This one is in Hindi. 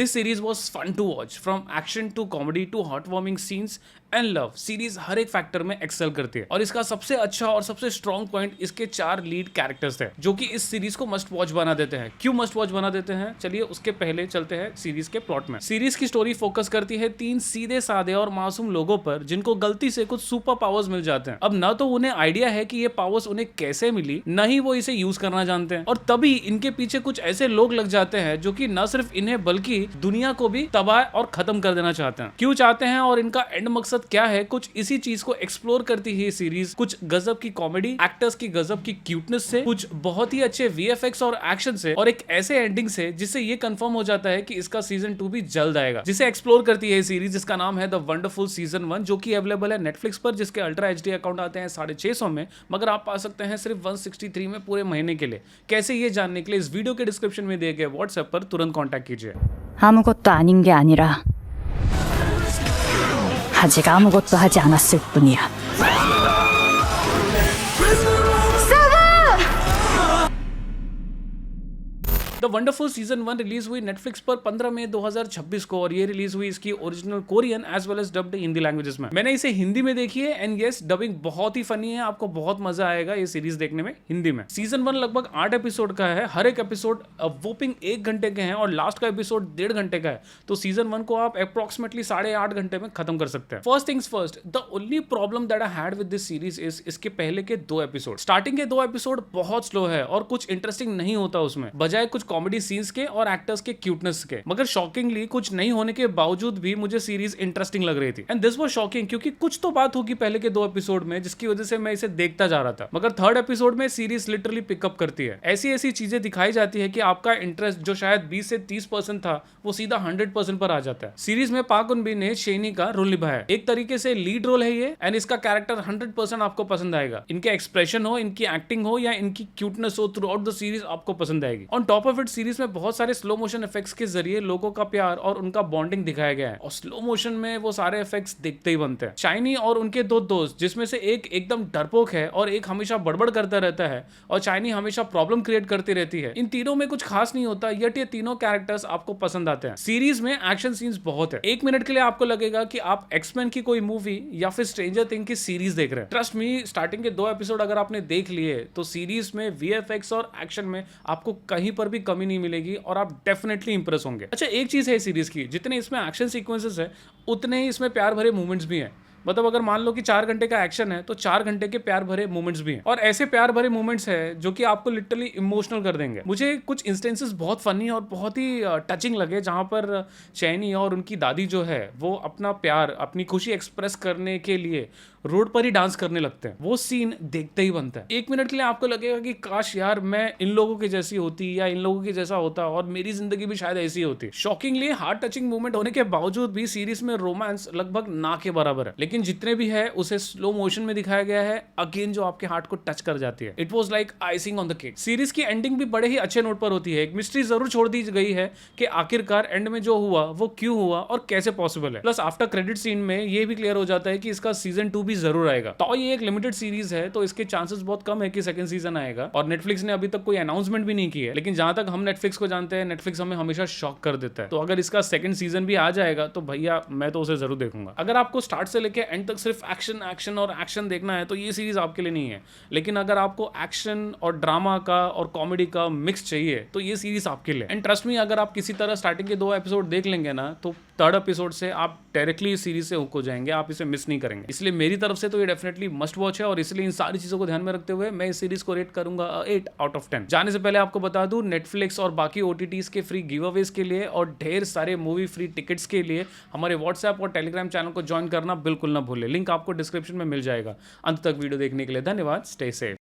This series was fun to watch, from action to comedy to heart warming scenes and love. Series हर एक फैक्टर में एक्सेल करती है और इसका सबसे अच्छा और सबसे स्ट्रॉन्ग पॉइंट इसके 4 लीड कैरेक्टर्स है जो कि इस सीरीज को मस्ट वॉच बना देते हैं। क्यों मस्ट वॉच बना देते हैं, चलिए उसके पहले चलते हैं सीरीज के प्लॉट में। सीरीज की स्टोरी फोकस करती है 3 सीधे साधे और मासूम लोगों पर जिनको गलती से कुछ सुपर पावर्स मिल जाते हैं। अब ना तो उन्हें आइडिया है कि ये पावर्स उन्हें कैसे मिली, न ही वो इसे यूज करना जानते हैं, और तभी इनके पीछे कुछ ऐसे लोग लग जाते हैं जो कि न सिर्फ इन्हें बल्कि दुनिया को भी तबाह और खत्म कर देना चाहते हैं। क्यों चाहते हैं और इनका एंड मकसद क्या है, कुछ इसी चीज को एक्सप्लोर करती है सीरीज। कुछ गजब की कॉमेडी, एक्टर्स की गजब की क्यूटनेस से, कुछ बहुत ही अच्छे वीएफएक्स और एक्शन से, और एक ऐसे एंडिंग से जिससे ये कंफर्म हो जाता है कि इसका सीजन 2 भी जल्द आएगा। जिसे एक्सप्लोर करती है सीरीज जिसका नाम है द वंडरफुल सीजन 1, जो कि अवेलेबल है नेटफ्लिक्स पर, जिसके अल्ट्रा एचडी अकाउंट आते हैं 650 में, मगर आप पा सकते हैं सिर्फ 163 में पूरे महीने के लिए। कैसे ये जानने के लिए इस वीडियो के डिस्क्रिप्शन में दिए गए व्हाट्सएप पर तुरंत कॉन्टैक्ट कीजिए। 아무것도 아닌 게 아니라 아직 아무것도 하지 않았을 뿐이야. द वंडरफुल सीजन 1 रिलीज हुई नेटफ्लिक्स पर 15 मई 2026 को, और ये रिलीज हुई इसकी original Korean as well as dubbed Hindi languages में। मैंने इसे हिंदी में देखी है एंड यस, डबिंग बहुत ही फनी है, आपको बहुत मजा आएगा ये सीरीज देखने में हिंदी में। सीजन 1 लगभग 8 एपिसोड का है, हर एक एपिसोड वोपिंग 1 घंटे के हैं और लास्ट का एपिसोड 1.5 घंटे का है। तो सीजन 1 को आप अप्रोक्सीमेटली 8.5 घंटे में खत्म कर सकते हैं। First things first, the only problem that I had with this series is इसके पहले के 2 एपिसोड। स्टार्टिंग के 2 एपिसोड बहुत स्लो है और कुछ इंटरेस्टिंग नहीं होता उसमें, बजाय कुछ कॉमेडी सीन्स के और एक्टर्स के क्यूटनेस के। मगर शॉकिंगली कुछ नहीं होने के बावजूद भी मुझे सीरीज इंटरेस्टिंग लग रही थी एंड दिस वाज शॉकिंग, क्योंकि कुछ तो बात होगी पहले के 2 एपिसोड में जिसकी वजह से मैं इसे देखता जा रहा था। मगर 3rd एपिसोड में सीरीज लिटरली पिकअप करती है। ऐसी ऐसी चीजें दिखाई जाती है कि आपका इंटरेस्ट जो शायद 20 से 30% था वो सीधा 100% पर आ जाता है। सीरीज में पाक उन बी ने शेनी का रोल निभाया है। एक तरीके से लीड रोल है ये एंड इसका कैरेक्टर 100% आपको पसंद आएगा। इनके एक्सप्रेशन हो, इनकी एक्टिंग हो या इनकी क्यूटनेस हो, थ्रू आउट द सीरीज आपको पसंद आएगी। On top of it series में बहुत सारे स्लो मोशन इफेक्ट्स के जरिए लोगों का प्यार और उनका बॉन्डिंग दिखाया गया है, और स्लो मोशन में वो सारे इफेक्ट्स दिखते ही बनते हैं। शाइनी और उनके 2 दोस्त, जिसमें से एक एकदम डरपोक है और एक हमेशा बड़बड़ करता रहता है, और शाइनी हमेशा प्रॉब्लम क्रिएट करती रहती है। इन तीनों में कुछ खास नहीं होता, यट ये तीनों कैरेक्टर्स आपको पसंद आते हैं। सीरीज में एक्शन सीन्स बहुत है। 1 मिनट के लिए आपको लगेगा कि आप एक्समैन की कोई मूवी या फिर स्ट्रेंजर थिंग की सीरीज देख रहे हैं। ट्रस्ट मी, स्टार्टिंग के 2 एपिसोड अगर आपने देख लिए तो सीरीज में वीएफएक्स और एक्शन में आपको कहीं पर भी कमी नहीं मिलेगी और आप डेफिनेटली इंप्रेस होंगे। अच्छा, एक चीज है सीरीज की, जितने इसमें एक्शन सीक्वेंसेस है उतने ही इसमें प्यार भरे मूवमेंट्स भी हैं। मतलब अगर मान लो कि 4 घंटे का एक्शन है तो 4 घंटे के प्यार भरे मोमेंट्स भी हैं, और ऐसे प्यार भरे मोमेंट्स हैं जो कि आपको लिटरली इमोशनल कर देंगे। मुझे कुछ इंस्टेंसेस बहुत फनी और बहुत ही टचिंग लगे, जहां पर चैनी और उनकी दादी जो है वो अपना प्यार, अपनी खुशी एक्सप्रेस करने के लिए रोड पर ही डांस करने लगते हैं। वो सीन देखते ही बनता है। 1 मिनट के लिए आपको लगेगा कि काश यार मैं इन लोगों की जैसी होती या इन लोगों की जैसा होता और मेरी जिंदगी भी शायद ऐसी होती। शॉकिंगली हार्ट टचिंग मूवमेंट होने के बावजूद भी सीरीज में रोमांस लगभग ना के बराबर है, लेकिन जितने भी है उसे स्लो मोशन में दिखाया गया है, अगेन जो आपके हार्ट को टच कर जाती है। It was like icing on the cake. Series की एंडिंग भी बड़े ही अच्छे नोट पर होती है। एक मिस्ट्री जरूर छोड़ दी गई है कि आखिरकार एंड में जो हुआ वो क्यों हुआ और कैसे पॉसिबल है। प्लस आफ्टर क्रेडिट सीन में ये भी क्लियर हो जाता है कि इसका सीजन 2 भी जरूर आएगा। तो ये एक लिमिटेड सीरीज है तो इसके चांसेस बहुत कम है कि सेकंड सीजन आएगा, और नेटफ्लिक्स ने अभी तक कोई अनाउंसमेंट भी नहीं की है। लेकिन जहां तक हम नेटफ्लिक्स को जानते हैं, नेटफ्लिक्स हमें हमेशा शॉक कर देता है। तो अगर इसका सेकंड सीजन भी आ जाएगा तो भैया मैं तो उसे जरूर देखूंगा। अगर आपको स्टार्ट से लेके एंड तक सिर्फ एक्शन एक्शन और एक्शन देखना है तो ये सीरीज आपके लिए नहीं है। लेकिन अगर आपको एक्शन और ड्रामा का और कॉमेडी का मिक्स चाहिए तो ये सीरीज आपके लिए। एंड ट्रस्ट मी, अगर आप किसी तरह स्टार्टिंग के 2 एपिसोड देख लेंगे ना तो 3rd एपिसोड से आप डायरेक्टली इस सीरीज से हुक हो जाएंगे, आप इसे मिस नहीं करेंगे। इसलिए मेरी तरफ से तो ये डेफिनेटली मस्ट वॉच है, और इसलिए इन सारी चीजों को ध्यान में रखते हुए मैं इस सीरीज को रेट करूंगा 8 आउट ऑफ 10। जाने से पहले आपको बता दूं, नेटफ्लिक्स और बाकी ओटीटीज के फ्री गिव अवेज के लिए और ढेर सारे मूवी फ्री टिकट्स के लिए हमारे व्हाट्सएप और टेलीग्राम चैनल को ज्वाइन करना बिल्कुल ना भूलें। लिंक आपको डिस्क्रिप्शन में मिल जाएगा। अंत तक वीडियो देखने के लिए धन्यवाद। Stay safe.